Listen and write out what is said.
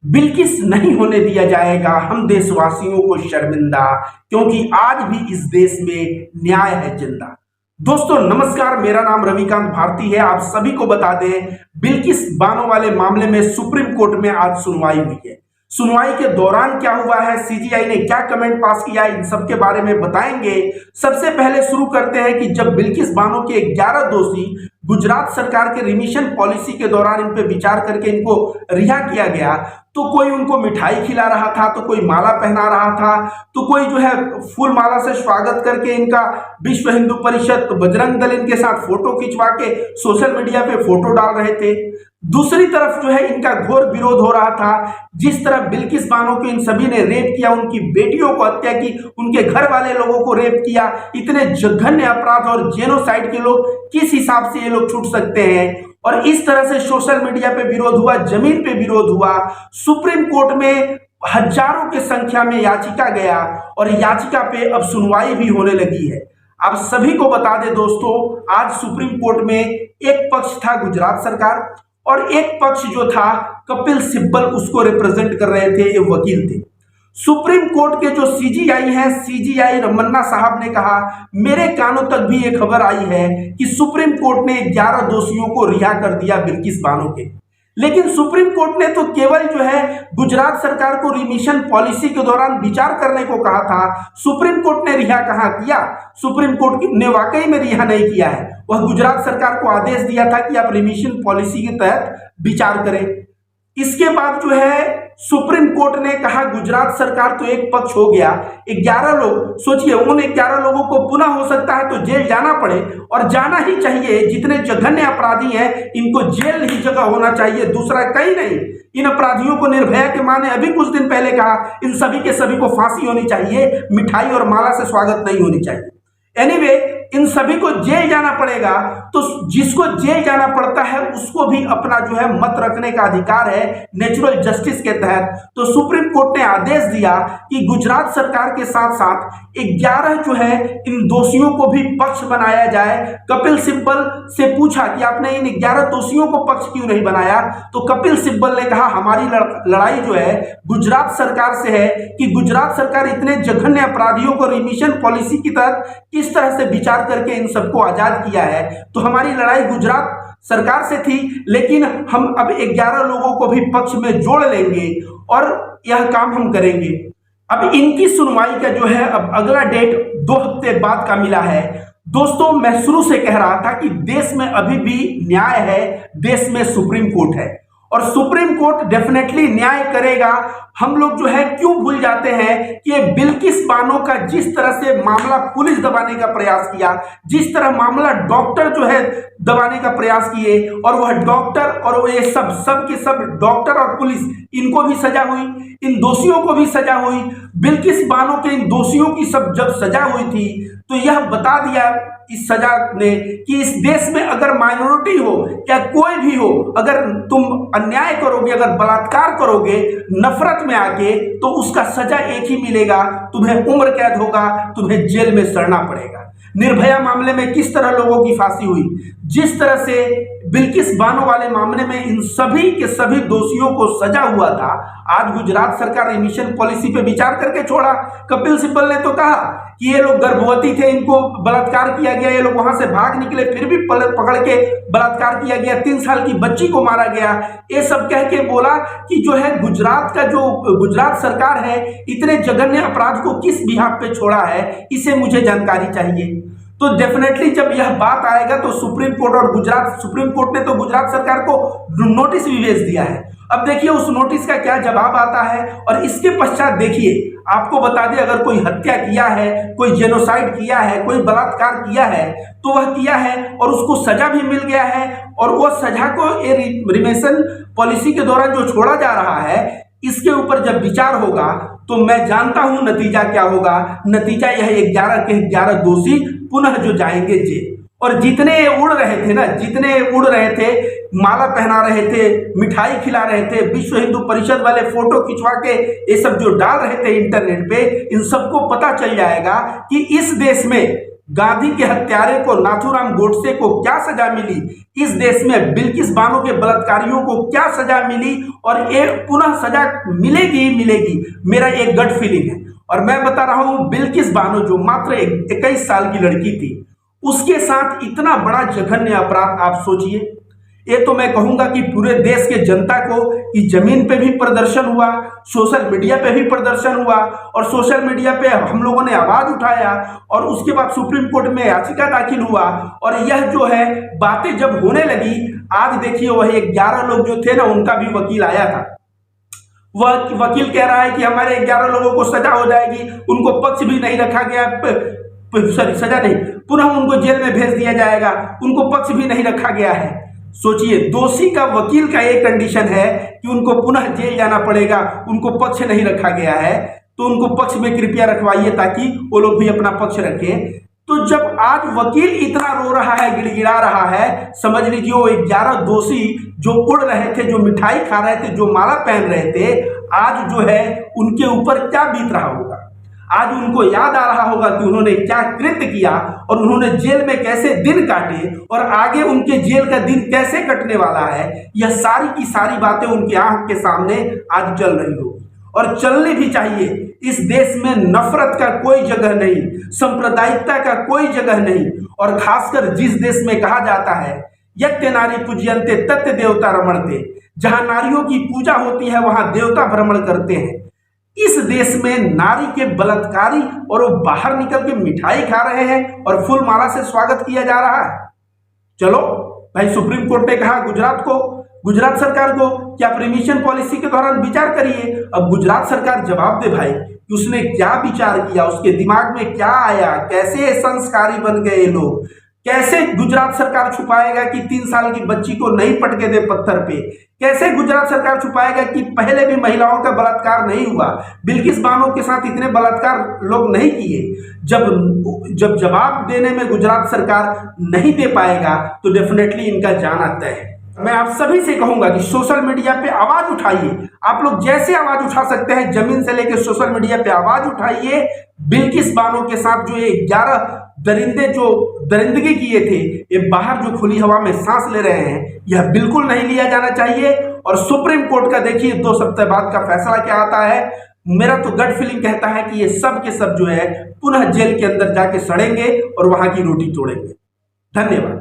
बिल्किस नहीं होने दिया जाएगा हम देशवासियों को शर्मिंदा, क्योंकि आज भी इस देश में न्याय है जिंदा। दोस्तों नमस्कार, मेरा नाम रविकांत भारती है। आप सभी को बता दें, बिल्किस बानो वाले मामले में सुप्रीम कोर्ट में आज सुनवाई हुई है। सुनवाई के दौरान क्या हुआ है, सीजीआई ने क्या कमेंट पास किया, इन सब के बारे में बताएंगे। सबसे पहले शुरू करते हैं कि जब बिल्किस बानो के 11 दोषी गुजरात सरकार के रिमिशन पॉलिसी के दौरान इन पे विचार करके इनको रिहा किया गया, तो कोई उनको मिठाई खिला रहा था, तो कोई माला पहना रहा था, तो कोई जो है फूल माला से स्वागत करके इनका विश्व हिंदू परिषद बजरंग दल इनके साथ फोटो खिंचवा के सोशल मीडिया पे फोटो डाल रहे थे। दूसरी तरफ जो है इनका घोर विरोध हो रहा था। जिस तरह बिल्किस बानो को इन सभी ने रेप किया, उनकी बेटियों को हत्या की, उनके घर वाले लोगों को रेप किया, इतने जघन्य अपराध और जेनोसाइड के लोग किस हिसाब से ये लोग छूट सकते हैं। और इस तरह से सोशल मीडिया पे विरोध हुआ, जमीन पे विरोध हुआ। सुप्रीम कोर्ट में हजारों की संख्या में याचिका गया और याचिका पे अब सुनवाई भी होने लगी है। आप सभी को बता दें दोस्तों, आज सुप्रीम कोर्ट में एक पक्ष था गुजरात सरकार और एक पक्ष जो था कपिल सिब्बल, उसको रिप्रेजेंट कर रहे थे, ये वकील थे। सुप्रीम कोर्ट के जो सीजीआई हैं, सीजीआई रमन्ना साहब ने कहा, मेरे कानों तक भी ये खबर आई है कि सुप्रीम कोर्ट ने 11 दोषियों को रिहा कर दिया बिल्किस बानो के। लेकिन सुप्रीम कोर्ट ने तो केवल जो है गुजरात सरकार को रिमिशन पॉलिसी के दौरान विचार करने को कहा था। सुप्रीम कोर्ट ने रिहा कहाँ किया? सुप्रीम कोर्ट ने वाकई में रिहा नहीं किया है। वह गुजरात सरकार को आदेश दिया था कि आप रिमिशन पॉलिसी के तहत विचार करें। इसके बाद जो है सुप्रीम कोर्ट ने कहा गुजरात सरकार तो एक पक्ष हो गया, 11 लोग, सोचिए उन 11 लोगों को पुनः हो सकता है तो जेल जाना पड़े, और जाना ही चाहिए। जितने जघन्य अपराधी हैं इनको जेल ही जगह होना चाहिए, दूसरा कहीं नहीं। इन अपराधियों को निर्भया के मां ने अभी कुछ दिन पहले कहा इन सभी के सभी को फांसी होनी चाहिए, मिठाई और माला से स्वागत नहीं होनी चाहिए। एनीवे, इन सभी को जेल जाना पड़ेगा, तो जिसको जेल जाना पड़ता है उसको भी अपना जो है मत रखने का अधिकार है नेचुरल जस्टिस के तहत। तो सुप्रीम कोर्ट ने आदेश दिया कि गुजरात सरकार के साथ साथ 11 जो है इन दोषियों को भी पक्ष बनाया जाए। कपिल सिब्बल से पूछा कि आपने इन 11 दोषियों को पक्ष क्यों नहीं बनाया, तो कपिल सिब्बल ने कहा हमारी लड़ाई जो है गुजरात सरकार से है कि गुजरात सरकार इतने जघन्य अपराधियों को रिमिशन पॉलिसी की तहत किस तरह से विचार करके इन सबको आजाद किया है। तो हमारी लड़ाई गुजरात सरकार से थी, लेकिन हम अब 11 लोगों को भी पक्ष में जोड़ लेंगे और यह काम हम करेंगे। अब इनकी सुनवाई का जो है अब अगला डेट 2 हफ्ते बाद का मिला है। दोस्तों मैं शुरू से कह रहा था कि देश में अभी भी न्याय है, देश में सुप्रीम कोर्ट है और सुप्रीम कोर्ट डेफिनेटली न्याय करेगा। हम लोग जो है क्यों भूल जाते हैं कि ये बिल्किस बानो का जिस तरह से मामला पुलिस दबाने का प्रयास किया, जिस तरह मामला डॉक्टर जो है दबाने का प्रयास किए, और वह डॉक्टर और ये सब के सब डॉक्टर और पुलिस, इनको भी सजा हुई, इन दोषियों को भी सजा हुई। बिल्किस बानो के इन दोषियों की सब जब सजा हुई थी तो यह बता दिया इस सजा ने कि इस देश में अगर माइनॉरिटी हो या कोई भी हो, अगर तुम अन्याय करोगे, अगर बलात्कार करोगे नफरत में आके, तो उसका सजा एक ही मिलेगा, तुम्हें उम्र कैद होगा, तुम्हें जेल में सड़ना पड़ेगा। निर्भया मामले में किस तरह लोगों की फांसी हुई, जिस तरह से बिल्किस बानो वाले मामले में इन सभी के सभी दोषियों को सजा हुआ था, आज गुजरात सरकार रिमिशन पॉलिसी पे विचार करके छोड़ा। कपिल सिब्बल ने तो कहा कि ये लोग गर्भवती थे, इनको बलात्कार किया गया, ये लोग वहां से भाग निकले, फिर भी पकड़ के बलात्कार किया गया, 3 साल की बच्ची को मारा गया। ये सब कह के बोला कि जो है गुजरात का जो गुजरात सरकार है इतने जघन्य अपराध को किस बिहाफ पे छोड़ा है, इसे मुझे जानकारी चाहिए। तो डेफिनेटली जब यह बात आएगा तो सुप्रीम कोर्ट ने तो गुजरात सरकार को नोटिस भी भेज दिया है। अब देखिए उस नोटिस का क्या जवाब आता है, और इसके पश्चात देखिए आपको बता दें, अगर कोई हत्या किया है, कोई जेनोसाइड किया है, कोई बलात्कार किया है, तो वह किया है और उसको सजा भी मिल गया है, और वह सजा को रिमिशन पॉलिसी के दौरान जो छोड़ा जा रहा है, इसके ऊपर जब विचार होगा तो मैं जानता हूं नतीजा क्या होगा। नतीजा यह 11 के 11 दोषी पुनः जो जाएंगे जेल। और जितने उड़ रहे थे ना, जितने उड़ रहे थे, माला पहना रहे थे, मिठाई खिला रहे थे, विश्व हिंदू परिषद वाले फोटो खिंचवा के ये सब जो डाल रहे थे इंटरनेट पे, इन सबको पता चल जाएगा कि इस देश में गांधी के हत्यारे को, नाथूराम गोडसे को क्या सजा मिली, इस देश में बिल्किस बानो के बलात्कारियों को क्या सजा मिली, और एक पुनः सजा मिलेगी ही मिलेगी, मेरा एक गट फीलिंग है। और मैं बता रहा हूं, बिल्किस बानो जो मात्र 21 साल की लड़की थी, उसके साथ इतना बड़ा जघन्य अपराध, आप सोचिए। ये तो मैं कहूंगा कि पूरे देश के जनता को इस जमीन पे भी प्रदर्शन हुआ, सोशल मीडिया पे भी प्रदर्शन हुआ, और सोशल मीडिया पे हम लोगों ने आवाज उठाया, और उसके बाद सुप्रीम कोर्ट में याचिका दाखिल हुआ, और यह जो है बातें जब होने लगी, आज देखिए वह 11 लोग जो थे ना, उनका भी वकील आया था। वह वकील कह रहा है कि हमारे 11 लोगों को सजा हो जाएगी, उनको पक्ष भी नहीं रखा गया, सॉरी सजा नहीं, पुनः उनको जेल में भेज दिया जाएगा, उनको पक्ष भी नहीं रखा गया है। सोचिए, दोषी का वकील का एक कंडीशन है कि उनको पुनः जेल जाना पड़ेगा, उनको पक्ष नहीं रखा गया है, तो उनको पक्ष में कृपया रखवाइए ताकि वो लोग भी अपना पक्ष रखें। तो जब आज वकील इतना रो रहा है, गिड़गिड़ा रहा है, समझ लीजिए वो 11 दोषी जो उड़ रहे थे, जो मिठाई खा रहे थे, जो माला पहन रहे थे, आज जो है उनके ऊपर क्या बीत रहा होगा। आज उनको याद आ रहा होगा कि उन्होंने क्या कृत्य किया, और उन्होंने जेल में कैसे दिन काटे, और आगे उनके जेल का दिन कैसे कटने वाला है। यह सारी की सारी बातें उनकी आंख के सामने आज चल रही होगी, और चलनी भी चाहिए। इस देश में नफरत का कोई जगह नहीं, सांप्रदायिकता का कोई जगह नहीं, और खासकर जिस देश में कहा जाता है यत्ते नारी पूज्यन्ते तत्ते देवता रमणते, जहां नारियों की पूजा होती है वहां देवता भ्रमण करते हैं। इस देश में नारी के बलात्कारी और वो बाहर निकल के मिठाई खा रहे हैं और फूल माला से स्वागत किया जा रहा है। चलो भाई, सुप्रीम कोर्ट ने कहा गुजरात सरकार को क्या परमिशन पॉलिसी के दौरान विचार करिए। अब गुजरात सरकार जवाब दे भाई कि उसने क्या विचार किया, उसके दिमाग में क्या आया, कैसे संस्कारी बन गए लोग। कैसे गुजरात सरकार छुपाएगा कि 3 साल की बच्ची को नहीं पटके दे पत्थर पे। कैसे गुजरात सरकार छुपाएगा कि पहले भी महिलाओं का बलात्कार नहीं हुआ, बिल्किस बानो के साथ इतने बलात्कार लोग नहीं किए। जब जवाब देने में गुजरात सरकार नहीं दे पाएगा तो डेफिनेटली इनका जाना तय है। मैं आप सभी से कहूंगा कि सोशल मीडिया पे आवाज उठाइए। आप लोग जैसे आवाज उठा सकते हैं, जमीन से लेकर सोशल मीडिया पे आवाज उठाइए। बिल्किस बानो के साथ जो ये 11 दरिंदे जो दरिंदगी किए थे, ये बाहर जो खुली हवा में सांस ले रहे हैं, यह बिल्कुल नहीं लिया जाना चाहिए। और सुप्रीम कोर्ट का देखिए 2 सप्ताह बाद का फैसला क्या आता है। मेरा तो गट फीलिंग कहता है कि ये सब के सब जो है पुनः जेल के अंदर जाके सड़ेंगे और वहां की रोटी तोड़ेंगे। धन्यवाद।